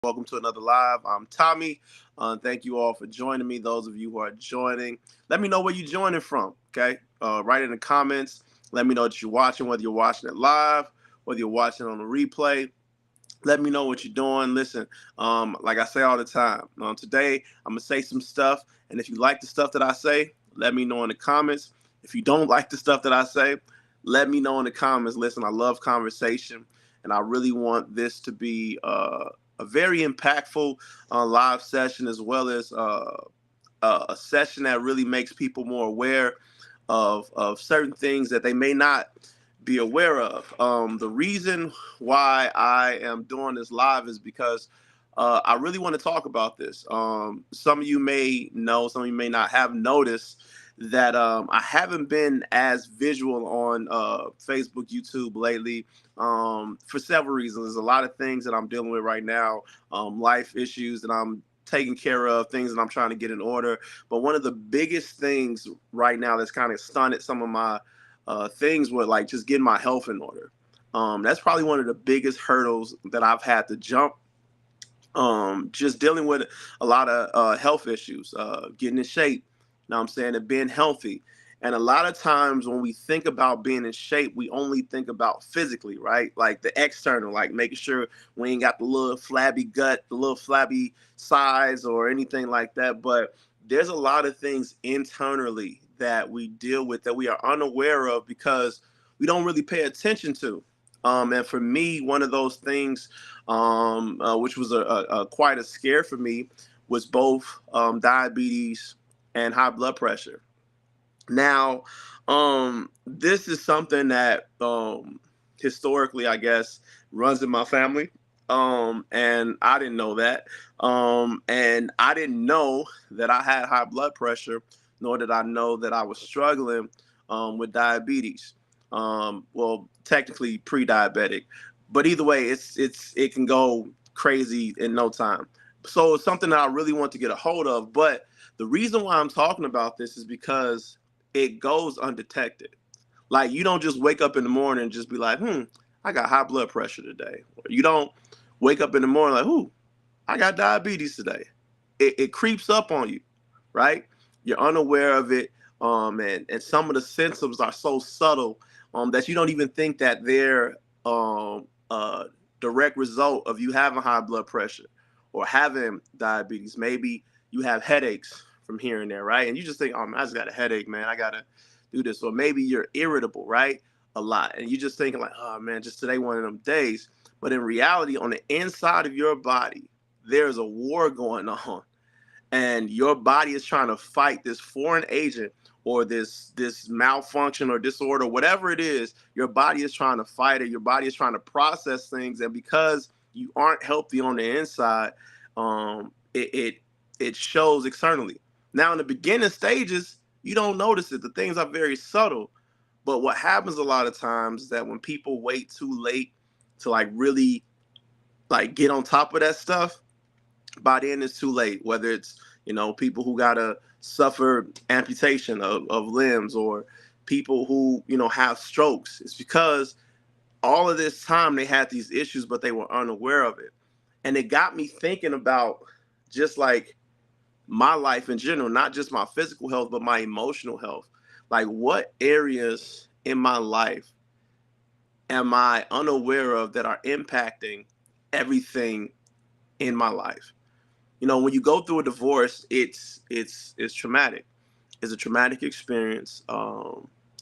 Welcome to another live. I'm Tommy. Thank you all for joining me. Those of you who are joining, let me know where you're joining from. Okay, write in the comments. Let me know that you're watching, whether you're watching it live, whether you're watching on the replay. Let me know what you're doing. Listen, like I say all the time, today I'm gonna say some stuff, and if you like the stuff that I say, let me know in the comments. If you don't like the stuff that I say, let me know in the comments. Listen, I love conversation, and I really want this to be a very impactful live session, as well as a session that really makes people more aware of certain things that they may not be aware of. The reason why I am doing this live is because I really want to talk about this. Some of you may know, some of you may not have noticed that I haven't been as visual on Facebook, YouTube lately for several reasons. There's a lot of things that I'm dealing with right now, life issues that I'm taking care of, things that I'm trying to get in order. But one of the biggest things right now that's kind of stunted some of my things with, like, just getting my health in order. That's probably one of the biggest hurdles that I've had to jump. Just dealing with a lot of health issues, getting in shape. Now I'm saying, and being healthy. And a lot of times when we think about being in shape, we only think about physically, right? Like the external, like making sure we ain't got the little flabby gut, the little flabby sides or anything like that. But there's a lot of things internally that we deal with that we are unaware of because we don't really pay attention to. And for me, one of those things, which was a quite a scare for me, was both diabetes and high blood pressure. Now, this is something that historically, I guess, runs in my family. And I didn't know that. And I didn't know that I had high blood pressure, nor did I know that I was struggling with diabetes. Well, technically pre-diabetic, but either way, it can go crazy in no time. So it's something that I really want to get a hold of. But the reason why I'm talking about this is because it goes undetected. Like, you don't just wake up in the morning and just be like, I got high blood pressure today. Or you don't wake up in the morning like, I got diabetes today. It creeps up on you, right? You're unaware of it. And some of the symptoms are so subtle that you don't even think that they're a direct result of you having high blood pressure or having diabetes. Maybe you have headaches from here and there, right? And you just think, oh man, I just got a headache, man. I gotta do this. Or maybe you're irritable, right? A lot. And you're just thinking like, oh man, just today one of them days. But in reality, on the inside of your body, there's a war going on. And your body is trying to fight this foreign agent or this malfunction or disorder, whatever it is. Your body is trying to fight it. Your body is trying to process things, and because you aren't healthy on the inside, it shows externally. Now, in the beginning stages, you don't notice it. The things are very subtle. But what happens a lot of times is that when people wait too late to like really like get on top of that stuff, by then it's too late. Whether it's, people who gotta suffer amputation of limbs, or people who, have strokes, it's because all of this time they had these issues, but they were unaware of it. And it got me thinking about just like my life in general, not just my physical health, but my emotional health. Like, what areas in my life am I unaware of that are impacting everything in my life? When you go through a divorce, it's traumatic. It's a traumatic experience.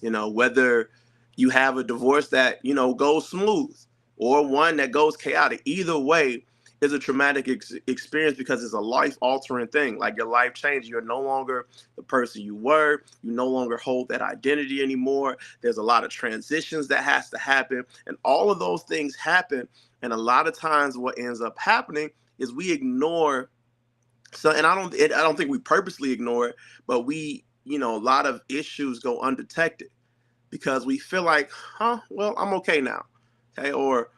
Whether you have a divorce that goes smooth or one that goes chaotic, either way is a traumatic experience because it's a life altering thing. Like, your life changed. You're no longer the person you were. You no longer hold that identity anymore. There's a lot of transitions that has to happen, and all of those things happen. And a lot of times, what ends up happening is we ignore. So, and I don't think we purposely ignore it, but a lot of issues go undetected because we feel like, well, I'm okay now, okay, or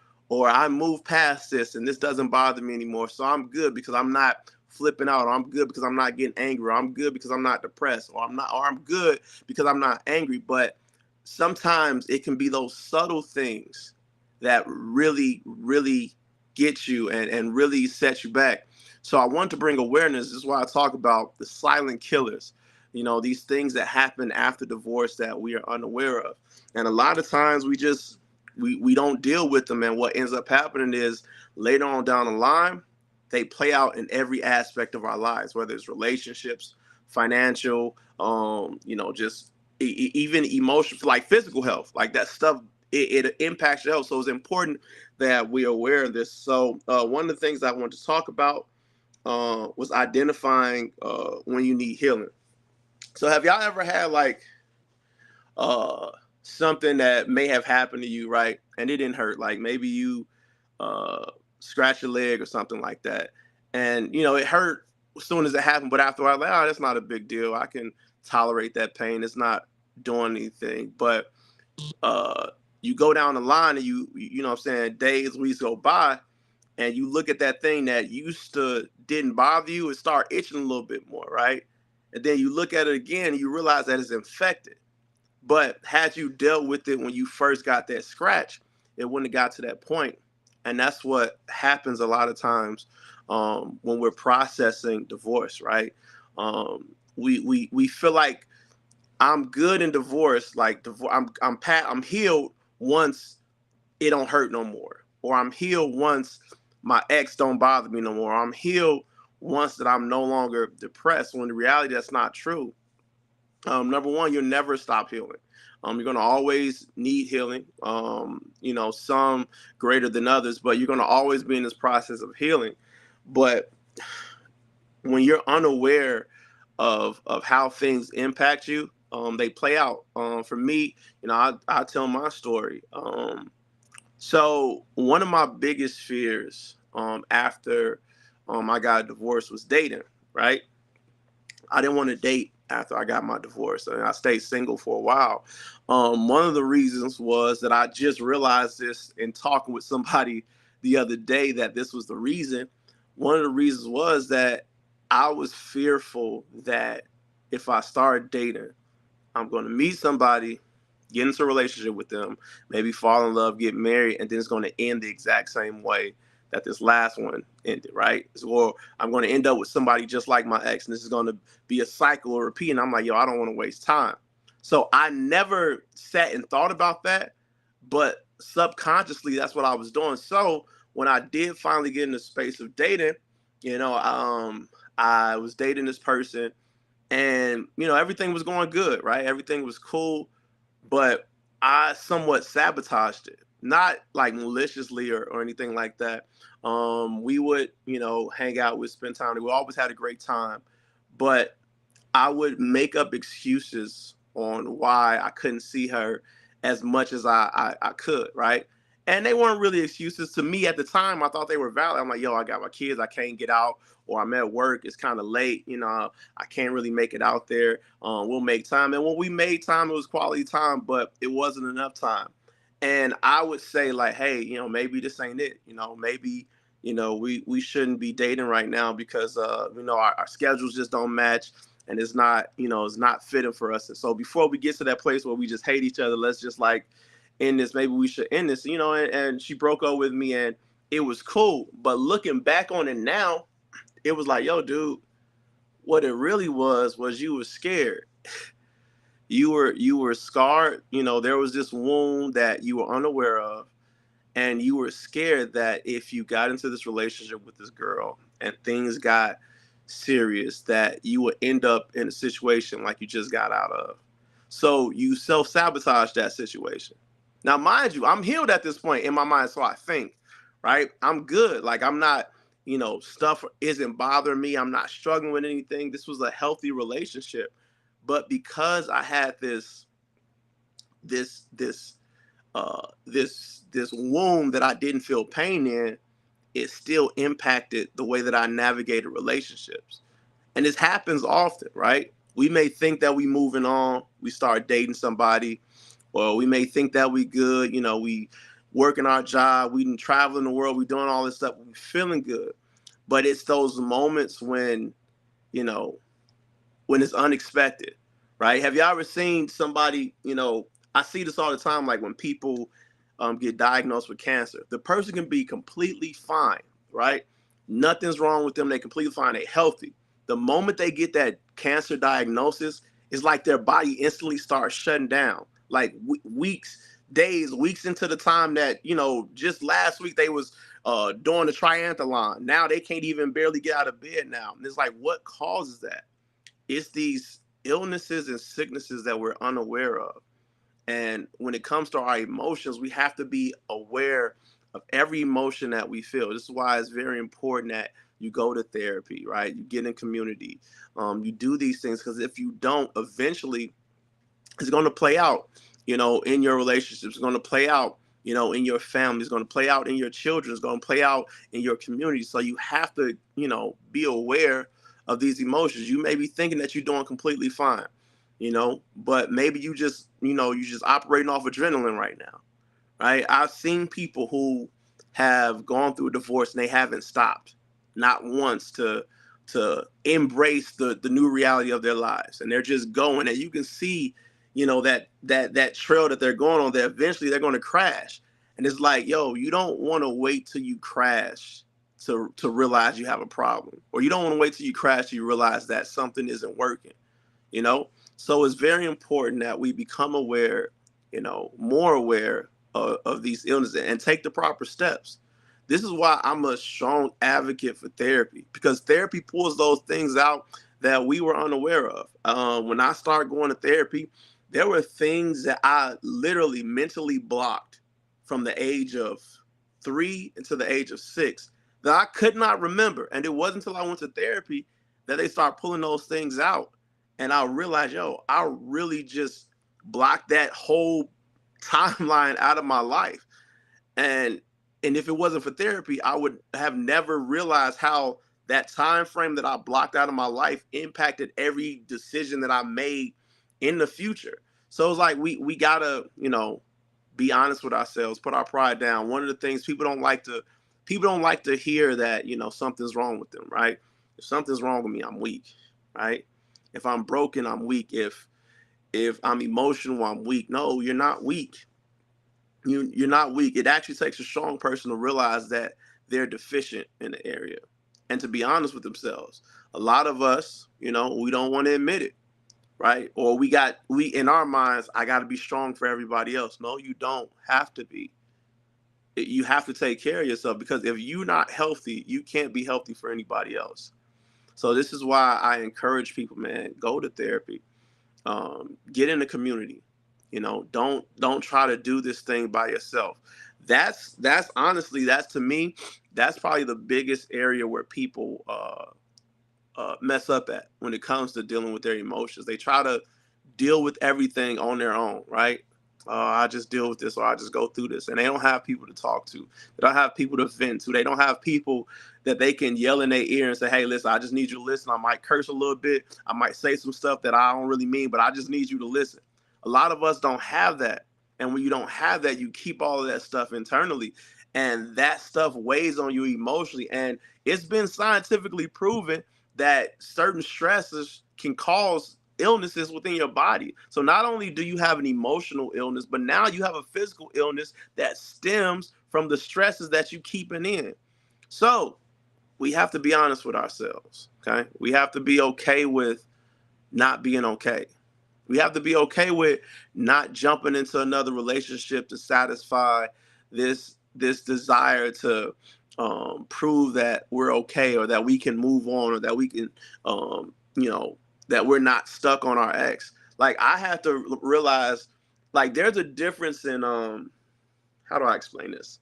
I moved past this and this doesn't bother me anymore, so I'm good because I'm not flipping out, or I'm good because I'm not getting angry, or I'm good because I'm not depressed, or I'm good because I'm not angry. But sometimes it can be those subtle things that really, really get you and really set you back. So I want to bring awareness. This is why I talk about the silent killers. These things that happen after divorce that we are unaware of. And a lot of times we don't deal with them. And what ends up happening is later on down the line, they play out in every aspect of our lives, whether it's relationships, financial, just even emotional, like physical health, like that stuff. It impacts your health. So it's important that we're aware of this. So one of the things I want to talk about was identifying when you need healing. So have y'all ever had like uh, something that may have happened to you, right? And it didn't hurt. Like maybe you uh, scratch your leg or something like that. And, it hurt as soon as it happened. But after a while, like, oh, that's not a big deal. I can tolerate that pain. It's not doing anything. But uh, you go down the line and you know what I'm saying, days, weeks go by, and you look at that thing that used to didn't bother you, it start itching a little bit more, right? And then you look at it again and you realize that it's infected. But had you dealt with it when you first got that scratch, it wouldn't have got to that point. And that's what happens a lot of times when we're processing divorce, right? We feel like I'm good in divorce, like I'm healed once it don't hurt no more, or I'm healed once my ex don't bother me no more. I'm healed once that I'm no longer depressed. When in reality, that's not true. Number one, you'll never stop healing. You're going to always need healing, some greater than others, but you're going to always be in this process of healing. But when you're unaware of how things impact you, they play out. For me, I tell my story. So one of my biggest fears after I got divorced was dating, right? I didn't want to date after I got my divorce, and I stayed single for a while. One of the reasons was that I just realized this in talking with somebody the other day, that this was the reason. One of the reasons was that I was fearful that if I started dating, I'm going to meet somebody, get into a relationship with them, maybe fall in love, get married, and then it's going to end the exact same way that this last one ended, right? Or I'm going to end up with somebody just like my ex, and this is going to be a cycle or repeat. And I'm like, yo, I don't want to waste time. So I never sat and thought about that, but subconsciously, that's what I was doing. So when I did finally get in the space of dating, I was dating this person, and everything was going good, right? Everything was cool, but I somewhat sabotaged it, not like maliciously or anything like that. We would hang out, we'd spend time, we always had a great time, but I would make up excuses on why I couldn't see her as much as I could, right? And they weren't really excuses to me at the time. I thought they were valid. I'm like, yo, I got my kids, I can't get out, or I'm at work, it's kind of late, I can't really make it out there. We'll make time. And when we made time, it was quality time, but it wasn't enough time. And I would say like, hey, maybe this ain't it. Maybe, we shouldn't be dating right now because, our schedules just don't match, and it's not fitting for us. And so before we get to that place where we just hate each other, let's just like end this. Maybe we should end this, and she broke up with me, and it was cool. But looking back on it now, it was like, yo, dude, what it really was you were scared. You were scarred. There was this wound that you were unaware of, and you were scared that if you got into this relationship with this girl and things got serious, that you would end up in a situation like you just got out of. So you self-sabotage that situation. Now, mind you, I'm healed at this point in my mind, so I think, right? I'm good. Like I'm not, stuff isn't bothering me. I'm not struggling with anything. This was a healthy relationship. But because I had this this wound that I didn't feel pain in, it still impacted the way that I navigated relationships. And this happens often, right? We may think that we moving on, we start dating somebody, or we may think that we good, we working our job, we traveling the world, we doing all this stuff, we feeling good. But it's those moments you know, when it's unexpected, right? Have you ever seen somebody, I see this all the time, like when people get diagnosed with cancer. The person can be completely fine, right? Nothing's wrong with them. They're completely fine. They're healthy. The moment they get that cancer diagnosis, it's like their body instantly starts shutting down. Like weeks into the time that, just last week they was doing the triathlon. Now they can't even barely get out of bed now. And it's like, what causes that? It's these illnesses and sicknesses that we're unaware of. And when it comes to our emotions, we have to be aware of every emotion that we feel. This is why it's very important that you go to therapy, right? You get in community. You do these things, because if you don't, eventually it's going to play out, in your relationships. It's going to play out, in your family. It's going to play out in your children. It's going to play out in your community. So you have to, be aware of these emotions. You may be thinking that you're doing completely fine, but maybe you just operating off adrenaline right now, right? I've seen people who have gone through a divorce and they haven't stopped, not once, to embrace the new reality of their lives, and they're just going. And you can see, that trail that they're going on, that eventually they're going to crash. And it's like, yo, you don't want to wait till you crash to realize you have a problem, or you don't want to wait till you crash till you realize that something isn't working. So it's very important that we become aware, more aware of these illnesses, and take the proper steps. This is why I'm a strong advocate for therapy, because therapy pulls those things out that we were unaware of. When I started going to therapy, there were things that I literally mentally blocked from the age of 3 until the age of 6 that I could not remember. And it wasn't until I went to therapy that they started pulling those things out. And I realized, I really just blocked that whole timeline out of my life. And if it wasn't for therapy, I would have never realized how that time frame that I blocked out of my life impacted every decision that I made in the future. So it's like we gotta, be honest with ourselves, put our pride down. One of the things people don't like to hear that, something's wrong with them, right? If something's wrong with me, I'm weak, right? If I'm broken, I'm weak. If I'm emotional, I'm weak. No, you're not weak. You're not weak. It actually takes a strong person to realize that they're deficient in the area, and to be honest with themselves. A lot of us, we don't want to admit it, right? Or we in our minds, I got to be strong for everybody else. No, you don't have to be. You have to take care of yourself, because if you're not healthy, you can't be healthy for anybody else. So this is why I encourage people, man, go to therapy, get in the community. Don't try to do this thing by yourself. That's honestly, to me, that's probably the biggest area where people mess up at when it comes to dealing with their emotions. They try to deal with everything on their own, right? I just deal with this, or I just go through this, and they don't have people to talk to. They don't have people to vent to. They don't have people that they can yell in their ear and say, hey, listen, I just need you to listen. I might curse a little bit. I might say some stuff that I don't really mean, but I just need you to listen. A lot of us don't have that. And when you don't have that, you keep all of that stuff internally, and that stuff weighs on you emotionally. And it's been scientifically proven that certain stresses can cause illnesses within your body. So not only do you have an emotional illness, but now you have a physical illness that stems from the stresses that you keeping in. So we have to be honest with ourselves. Okay. We have to be okay with not being okay. We have to be okay with not jumping into another relationship to satisfy this desire to prove that we're okay, or that we can move on, or that we can, that we're not stuck on our ex. Like, I have to realize, like, there's a difference in, how do I explain this?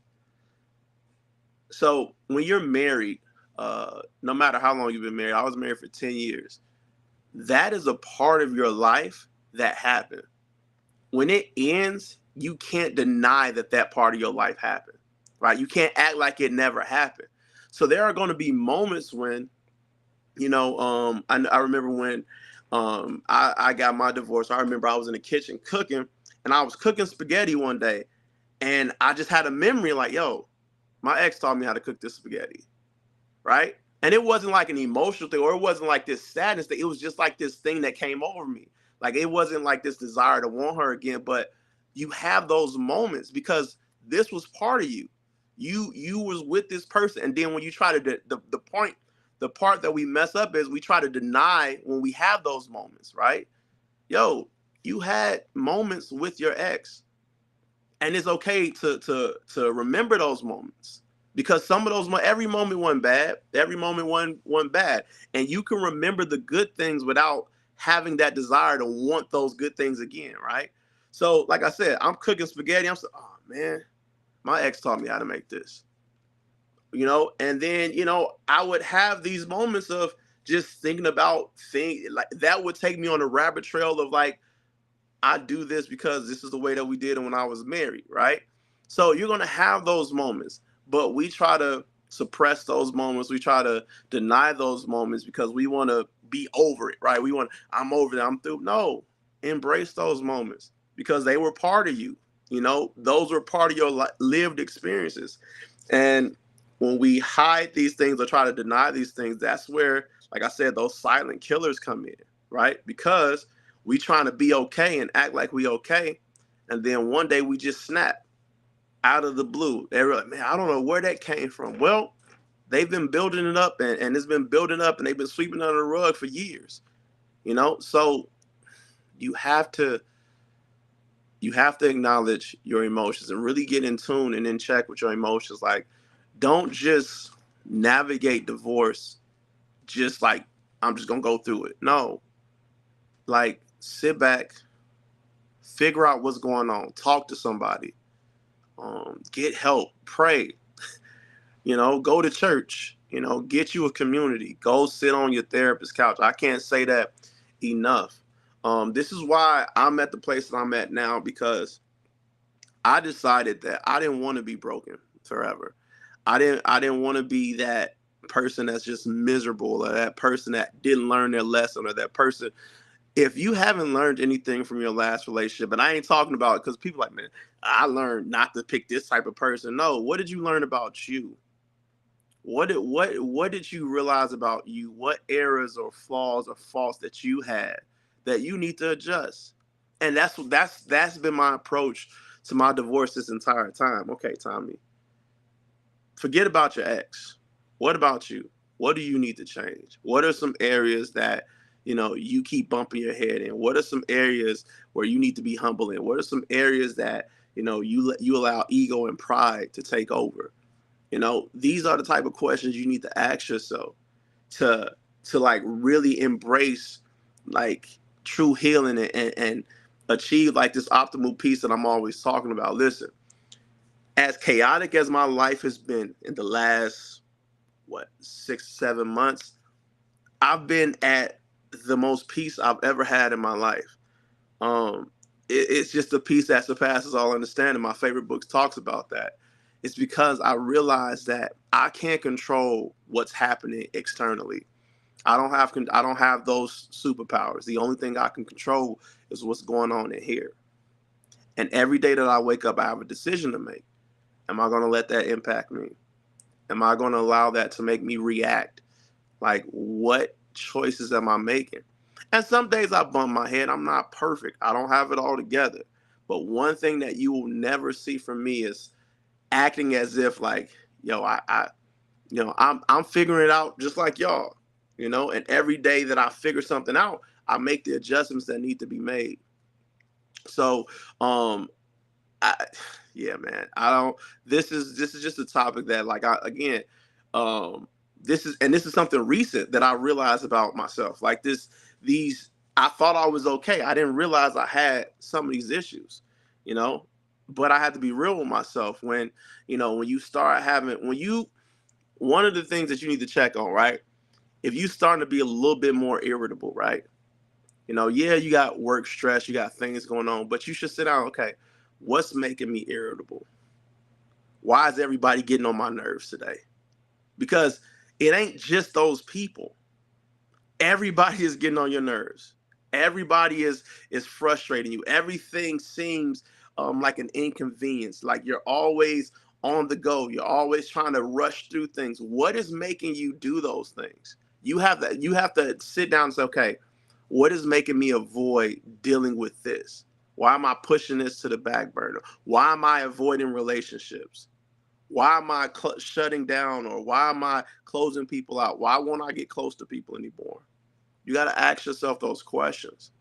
So when you're married, no matter how long you've been married, I was married for 10 years. That is a part of your life that happened. When it ends, you can't deny that part of your life happened, right? You can't act like it never happened. So there are going to be moments when, I remember when I got my divorce. I remember I was in the kitchen cooking, and I was cooking spaghetti one day, and I just had a memory like, yo, my ex taught me how to cook this spaghetti, right? And it wasn't like an emotional thing, or it wasn't like this sadness thing. It was just like this thing that came over me. Like, it wasn't like this desire to want her again, but you have those moments, because this was part of you. You was with this person, and then when you try to the part that we mess up is we try to deny when we have those moments, right? Yo, you had moments with your ex, and it's okay to remember those moments, because some of those, every moment wasn't bad, every moment wasn't bad, and you can remember the good things without having that desire to want those good things again, right? So like I said, I'm cooking spaghetti, I'm saying, oh man, my ex taught me how to make this, and then I would have these moments of just thinking about things like that would take me on a rabbit trail of like, I do this because this is the way that we did it when I was married, right? So you're going to have those moments, but we try to suppress those moments. We try to deny those moments because we want to be over it, right? I'm over it, I'm through. No, embrace those moments because they were part of you. Those were part of your lived experiences. And when we hide these things or try to deny these things, that's where, like I said, those silent killers come in, right? Because we trying to be okay and act like we okay, and then one day we just snap out of the blue. They're like, man, I don't know where that came from. Well, they've been building it up, and it's been building up, and they've been sweeping under the rug for years. So you have to acknowledge your emotions and really get in tune and in check with your emotions. Like, don't just navigate divorce just like, I'm just gonna go through it. No, like, sit back, figure out what's going on, talk to somebody, get help, pray, go to church, get you a community, go sit on your therapist's couch. I can't say that enough. This is why I'm at the place that I'm at now, because I decided that I didn't want to be broken forever. I didn't want to be that person that's just miserable, or that person that didn't learn their lesson, or that person. If you haven't learned anything from your last relationship, and I ain't talking about, because people like, man, I learned not to pick this type of person. No, what did you learn about you? What did you realize about you? What errors or flaws or faults that you had that you need to adjust? And that's been my approach to my divorce this entire time. Okay, Tommie, forget about your ex. What about you? What do you need to change? What are some areas that you keep bumping your head in? What are some areas where you need to be humble in? What are some areas that you allow ego and pride to take over? These are the type of questions you need to ask yourself to like really embrace like true healing, and achieve like this optimal peace that I'm always talking about. Listen, as chaotic as my life has been in the last 6-7 months, I've been at the most peace I've ever had in my life. It's just a peace that surpasses all understanding. My favorite books talks about that. It's because I realized that I can't control what's happening externally. I don't have those superpowers. The only thing I can control is what's going on in here. And every day that I wake up, I have a decision to make. Am I going to let that impact me? Am I going to allow that to make me react? Like, what choices am I making? And some days I bump my head. I'm not perfect. I don't have it all together. But one thing that you will never see from me is acting as if like, yo, I'm figuring it out just like y'all, and every day that I figure something out, I make the adjustments that need to be made. So, yeah, man, this is just a topic that like, this is something recent that I realized about myself. Like I thought I was okay. I didn't realize I had some of these issues, but I had to be real with myself when you start one of the things that you need to check on, right? If you starting to be a little bit more irritable, right? Yeah, you got work stress, you got things going on, but you should sit down. Okay, what's making me irritable? Why is everybody getting on my nerves today? Because it ain't just those people. Everybody is getting on your nerves. Everybody is frustrating you. Everything seems like an inconvenience. Like you're always on the go. You're always trying to rush through things. What is making you do those things? You have to sit down and say, okay, what is making me avoid dealing with this? Why am I pushing this to the back burner? Why am I avoiding relationships? Why am I shutting down, or why am I closing people out? Why won't I get close to people anymore? You got to ask yourself those questions,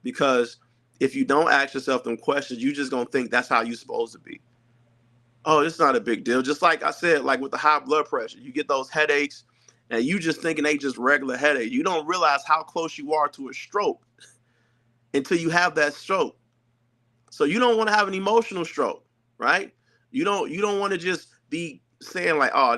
because if you don't ask yourself them questions, you just going to think that's how you're supposed to be. Oh, it's not a big deal. Just like I said, like with the high blood pressure, you get those headaches and you just thinking they just regular headache. You don't realize how close you are to a stroke until you have that stroke. So you don't want to have an emotional stroke, right? You don't want to just be saying like, oh,